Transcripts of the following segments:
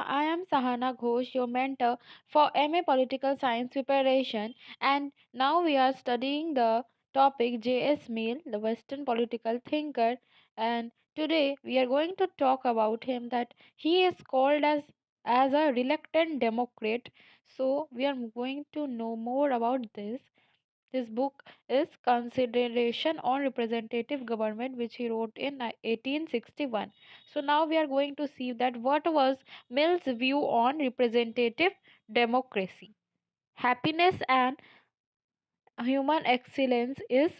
I am Sahana Ghosh, your mentor for MA Political Science preparation, and now we are studying the topic J.S. Mill, the Western political thinker. And today we are going to talk about him that he is called as a reluctant Democrat. So we are going to know more about this. His book is Consideration on Representative Government, which he wrote in 1861. So now we are going to see that what was Mill's view on representative democracy. Happiness and human excellence is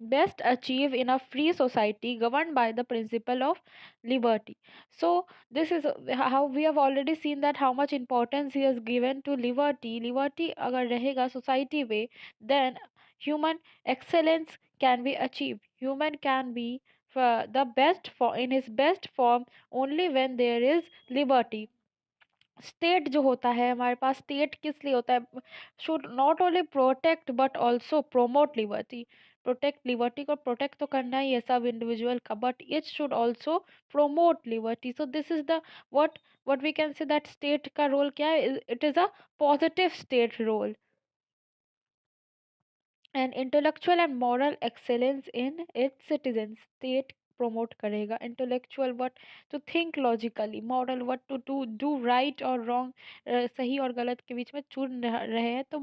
best achieved in a free society governed by the principle of liberty. So this is how we have already seen that how much importance he has given to liberty agar rahega society way, then human excellence can be achieved. Human can be the best for in his best form only when there is liberty. State जो होता है हमारे पास, state किस लिए होता है? Should not only protect but also promote liberty. Protect liberty को protect तो करना ही है सब इंडिविजुअल का, but it should also promote liberty. So this is the what we can say that state का रोल क्या है? It is a positive state role and intellectual and moral excellence in its citizens. State promote करेगा intellectual what to think logically, moral what to do right or wrong, सही और गलत के बीच में चुन रहे हैं तो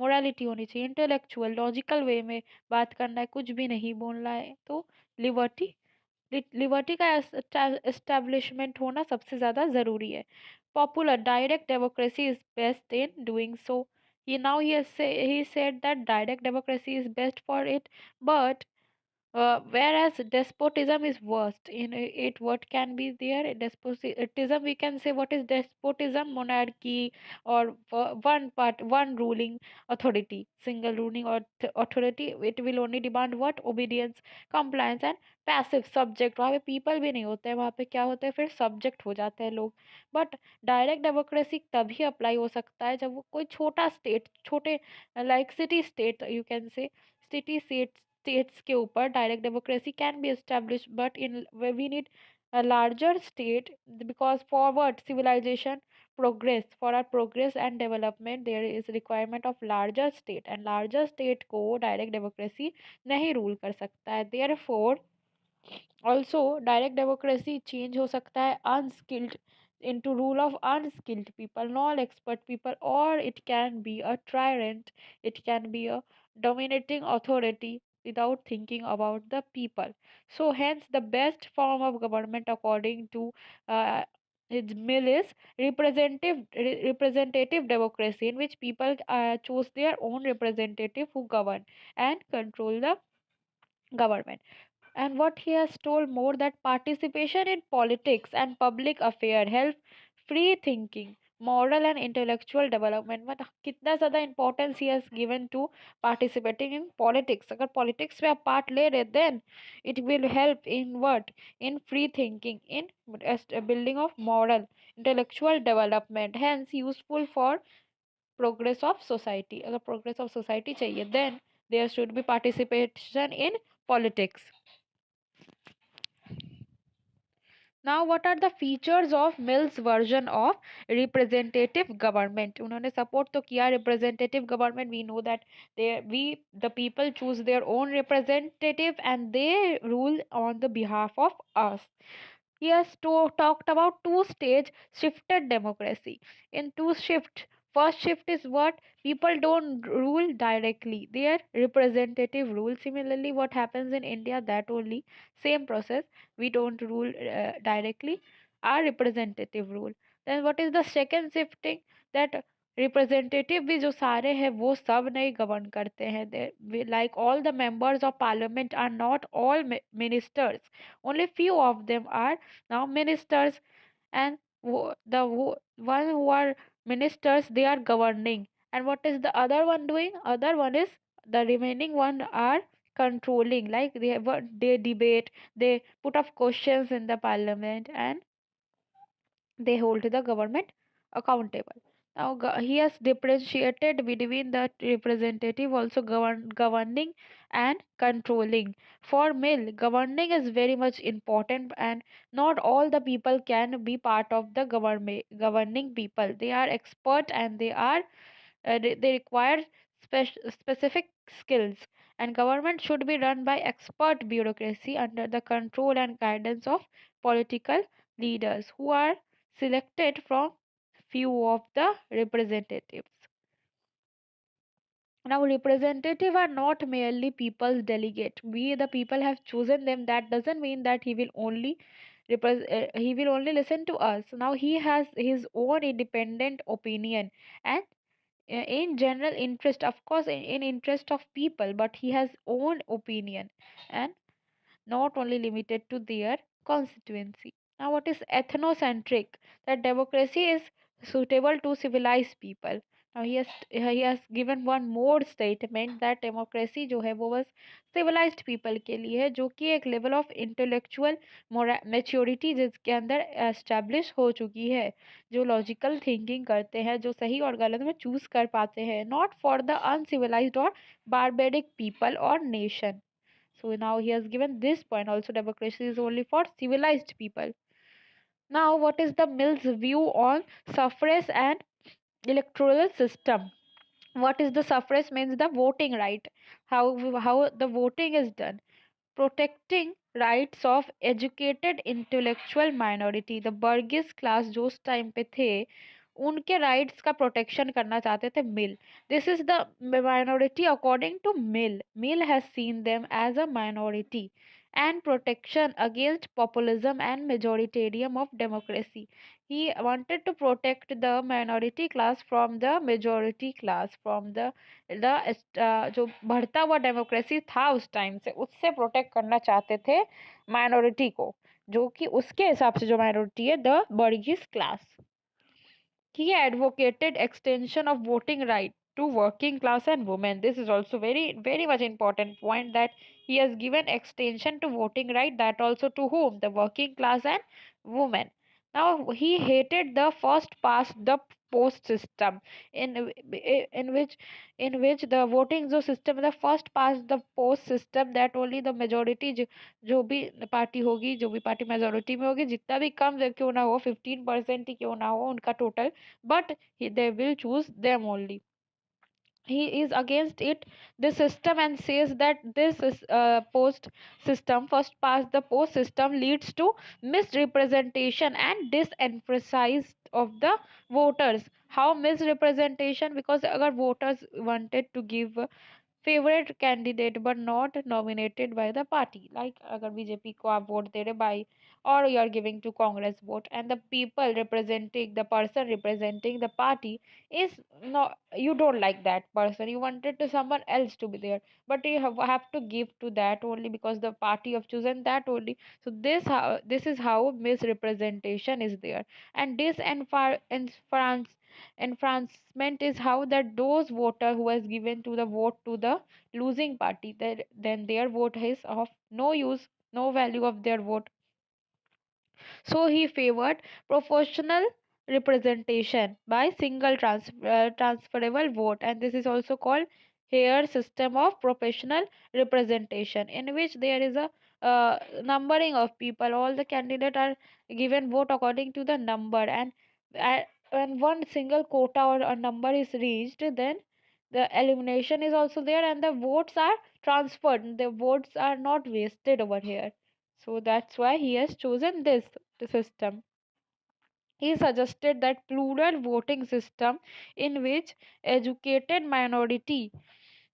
morality होनी चाहिए. intellectual logical way में बात करना है, कुछ भी नहीं बोलना है, तो liberty लिबर्टी का एस्टेब्लिशमेंट होना सबसे ज़्यादा ज़रूरी है. Popular direct democracy is best in doing so. he said that direct democracy is best for it, but whereas despotism is worst in it. What can be there? Despotism, we can say, what is despotism? Monarchy, or one part, one ruling authority, single ruling or authority. It will only demand what? Obedience, compliance and passive subject. वहाँ पे people भी नहीं होते हैं, वहाँ पे क्या होता है, फिर subject हो जाते हैं लोग. बट डायरेक्ट डेमोक्रेसी तभी अप्लाई हो सकता है जब वो कोई छोटा स्टेट, छोटे like city state you can say, city states के ऊपर direct democracy can be established, but in where we need a larger state, because forward civilization progress, for our progress and development there is requirement of larger state, and larger state को direct democracy नहीं rule कर सकता है. Therefore also direct democracy change हो सकता है unskilled into rule of unskilled people, non expert people, or it can be a tyrant, it can be a dominating authority without thinking about the people. So hence the best form of government according to its mill is representative democracy, in which people choose their own representative who govern and control the government. And what he has told more, that participation in politics and public affair help free thinking, moral and intellectual development. मतलब कितना ज़्यादा importance he has given to participating in politics. अगर politics में आप part ले रहे, then it will help in what? In free thinking, in building of moral, intellectual development. Hence useful for progress of society. अगर progress of society चाहिए, then there should be participation in politics. Now, what are the features of Mill's version of representative government? उन्होंने support तो किया representative government. We know that the people choose their own representative and they rule on the behalf of us. He has talked about two-stage shifted democracy. In two shift, first shift is what? People don't rule directly, their representative rule. Similarly, what happens in India, that only same process, we don't rule directly, our representative rule. Then what is the second shifting? That representative भी जो सारे हैं वो सब नहीं govern करते हैं. Like all the members of parliament are not all ministers, only few of them are now ministers, and one who are ministers, they are governing. And what is the other one doing? Other one is the remaining one are controlling, like they debate, they put up questions in the parliament, and they hold the government accountable. Now, he has differentiated between the representative, also governing and controlling. For Mill, governing is very much important, and not all the people can be part of the governing people. They are expert and they require specific skills. And government should be run by expert bureaucracy under the control and guidance of political leaders who are selected from few of the representatives. Now, representative are not merely people's delegate. We, the people, have chosen them. That doesn't mean that he will only listen to us. Now, he has his own independent opinion, and in general interest, of course, in interest of people, but he has own opinion, and not only limited to their constituency. Now, what is ethnocentric? That democracy is suitable to civilized people. Now, he has given one more statement that democracy जो है वो बस civilized people के लिए है, जो कि एक level of intellectual maturity जिसके अंदर establish हो चुकी है, जो logical thinking करते हैं, जो सही और गलत में choose कर पाते हैं, not for the uncivilized or barbaric people or nation. So now he has given this point also, democracy is only for civilized people. Now, what is the Mill's view on suffrage and electoral system? What is the suffrage means the voting right. How the voting is done. Protecting rights of educated intellectual minority. The burgess class जो उस time पे थे उनके rights का protection करना चाहते थे मिल. This is the minority according to Mill. Mill has seen them as a minority and protection against populism and majoritarian of democracy. He wanted to protect the minority class from the majority class, from जो बढ़ता हुआ democracy था उस time से, उससे protect करना चाहते थे माइनॉरिटी को, जो कि उसके हिसाब से जो माइनॉरिटी है the बर्गिस class. He advocated extension of voting right to working class and women. This is also very much important point, that he has given extension to voting right, that also to whom? The working class and women. Now, he hated the first past the post system, in in which the voting जो system, the first past the post system, that only the majority जो भी party होगी, जो भी party majority में होगी, जितना भी कम क्यों ना हो, 15% ही क्यों ना हो उनका total, but they will choose them only. He is against it, this system, and says that this is post system, first past the post system, leads to misrepresentation and disemphasize of the voters. How misrepresentation? Because agar voters wanted to give favorite candidate but not nominated by the party, like agar BJP को आप vote दे रहे by, or you are giving to Congress vote, and the people representing the person representing the party is not, you don't like that person, you wanted to someone else to be there, but you have to give to that only because the party have chosen that only. So this is how misrepresentation is there. And enfranchisement is how that those voter who has given to the vote to the losing party, that then their vote is of no use, no value of their vote. So he favored proportional representation by single transferable vote, and this is also called Hare system of proportional representation, in which there is a numbering of people. All the candidates are given vote according to the number, and uh, when one single quota or a number is reached, then the elimination is also there, and the votes are transferred. The votes are not wasted over here. So that's why he has chosen this system. He suggested that plural voting system in which educated minority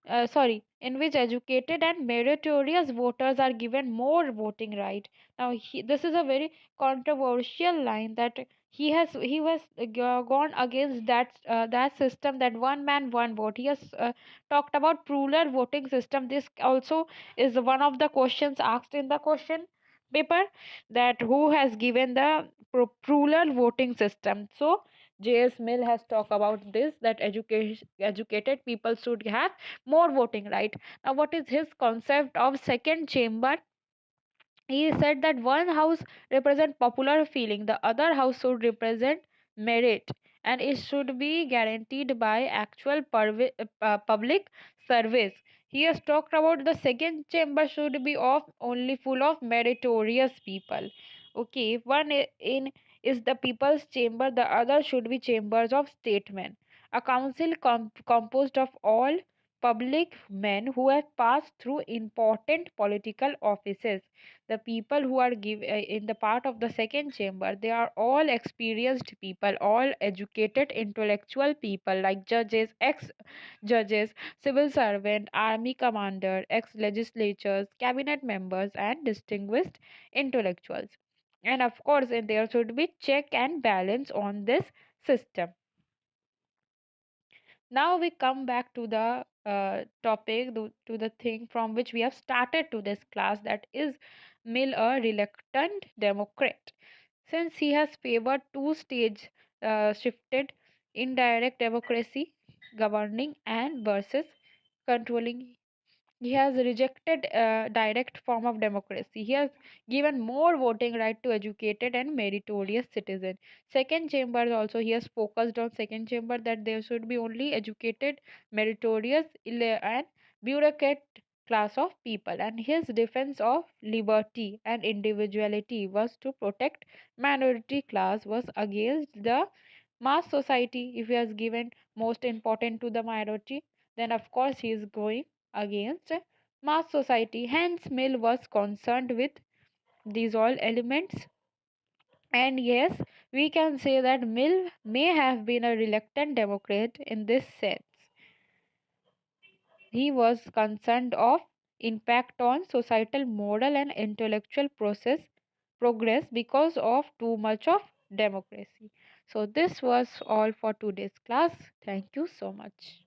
in which educated and meritorious voters are given more voting right. Now, this is a very controversial line, that he has gone against that system, that one man one vote. He has talked about plural voting system. This also is one of the questions asked in the question paper, that who has given the plural voting system. So J.S. Mill has talked about this, that educated people should have more voting right. Now, what is his concept of second chamber? He said that one house represent popular feeling, the other house should represent merit, and it should be guaranteed by actual public service. He has talked about the second chamber should be of only full of meritorious people. Okay, one in is the people's chamber, the other should be chambers of statesmen. A council composed of all public men who have passed through important political offices. The people who are in the part of the second chamber, they are all experienced people, all educated intellectual people like judges, ex judges, civil servant, army commander, ex legislatures, cabinet members, and distinguished intellectuals. And of course, there should be check and balance on this system. Now we come back to the topic, to the thing from which we have started to this class, that is Mill a reluctant Democrat. Since he has favored two stage shifted indirect democracy, governing and versus controlling, he has rejected direct form of democracy. He has given more voting right to educated and meritorious citizen. Second chamber also, he has focused on second chamber that there should be only educated, meritorious, and bureaucrat class of people. And his defense of liberty and individuality was to protect minority class, was against the mass society. If he has given most important to the minority, then of course he is going against mass society. Hence, Mill was concerned with these all elements. And yes, we can say that Mill may have been a reluctant Democrat in this sense. He was concerned of impact on societal moral and intellectual process progress because of too much of democracy. So this was all for today's class. Thank you so much.